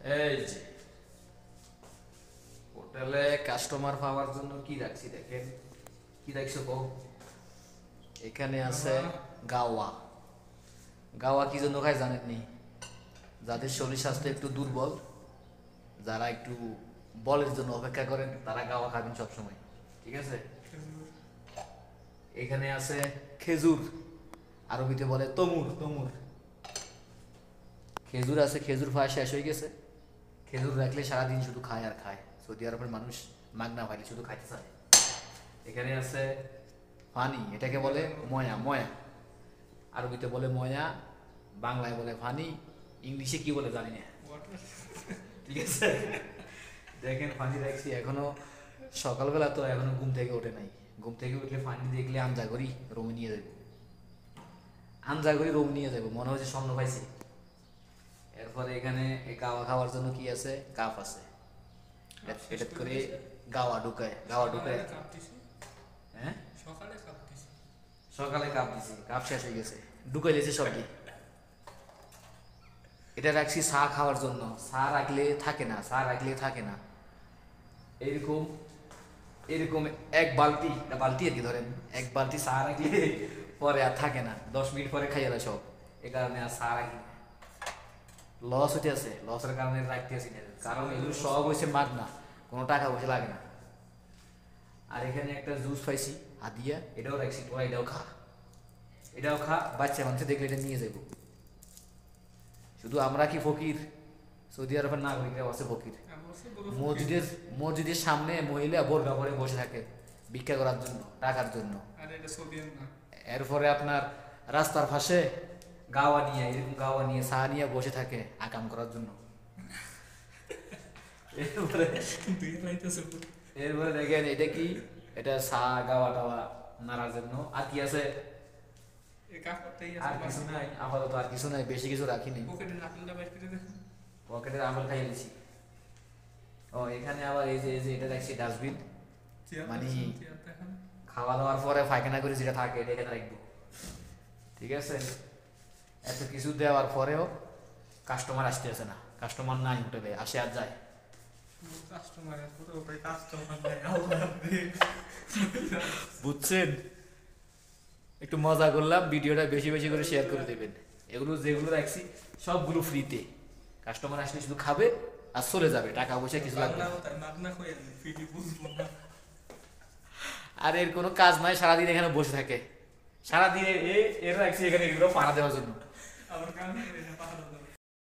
এই যে হোটেলে কাস্টমার পাওয়ার জন্য কি রাখছি দেখেন, কি রাখছো গো? এখানে আছে গাওয়া। গাওয়া কি জন্য খায় জানেননি? যাদের শরীর স্বাস্থ্য একটু দুর্বল, যারা একটু বলের জন্য অপেক্ষা করেন, তারা গাওয়া খাবেন সবসময়। ঠিক আছে। এখানে আছে খেজুর, আরবিতে বলে তমুর। তমুর খেজুর আছে, খেজুর খাওয়া শেষ হয়ে গেছে। খেজুর রাখলে সারাদিন শুধু খায় আর খায়। সৌদি আরবের মানুষ মাগনা পাইলে শুধু খাইতে চায়। এখানে আছে পানি, এটাকে বলে ময়া। ময়া আরবিতে বলে ময়া, বাংলায় বলে পানি, ইংলিশে কি বলে জানি না। ঠিক আছে। দেখেন পানি রাখছি, এখনো সকালবেলা তো এখনো ঘুম থেকে ওঠে নাই। ঘুম থেকে উঠলে পানি দেখলে আঞ্জা করি রুমে নিয়ে যাবো, আঞ্জা করি রুম নিয়ে যাবো, মনে হচ্ছে স্বপ্ন পাইছি। এরপরে এখানে গাওয়া খাওয়ার জন্য কি আছে, কাপ আছে। এটা করে গাওয়া ঢুকায়, গাওয়া ঢুকায়। হ্যাঁ সকালে কাপ দিছি, কাপ শেষ হয়ে গেছে, ঢুকাই দিয়েছে সবজি। এটা রাখছি চা খাওয়ার জন্য, চা রাখলে থাকে না, চা রাখলে থাকে না। এরকম এরকম এক বালতি, বালতি আর কি ধরেন, এক বালতি চা রাখলে পরে আর থাকে না, 10 মিনিট পরে খাইয়ে দেয় সব। এ কারণে আর চা রাখি না। লস হইতে আছে, লসের কারণে রাখতে আসি না, কারণ এগুলো সব হয়েছে মাগনা, কোনো টাকা পয়সা লাগে না। আর এখানে একটা জুস পাইছি হাদিয়া, এটাও রাখছি, তোরা এটাও খা, এটাও খা। বাচ্চা মানুষ দেখলে এটা নিয়ে যাবো। শুধু আমরা কি ফকির? সৌদি আরবের নাগরিকরাও আছে ফকির। মসজিদের মসজিদের সামনে মহিলা বোরকা পরে বসে থাকে ভিক্ষা করার জন্য, টাকার জন্য। এরপরে আপনার রাস্তার পাশে গাওয়া নিয়ে, এরকম গাওয়া নিয়ে চা নিয়ে বসে থাকে আকাম করার জন্য। এরপরে এরপরে দেখেন এটা কি, এটা চা গাওয়া টাওয়া নাড়ার জন্য। আর কি আছে? আর কিছু নাই আপাতত, আর কিছু নাই, বেশি কিছু রাখিনি। পকেটের আপেল খাই দিছি। ও এখানে আবার এই যে এটা রাখছি ডাস্টবিন, মানে খাওয়া দাওয়ার পরে পায়খানা করে যেটা থাকে এটা এখানে রাখবো। ঠিক আছে। এত কিছু দেওয়ার পরেও কাস্টমার আসতে আসে না, কাস্টমার নাই হোটেলে, আসে আর যায়। বুঝছেন? একটু মজা করলাম, ভিডিওটা বেশি বেশি করে শেয়ার করে দেবেন। এগুলো যেগুলো রাখছি সবগুলো ফ্রিতে, কাস্টমার আসলে শুধু খাবে আর চলে যাবে, টাকা পয়সা কিছু লাগবে না। আর এর কোনো কাজ নাই, সারাদিন এখানে বসে থাকে, সারাদিন এর রাখছি এখানে এগুলো পাড়া দেওয়ার জন্য।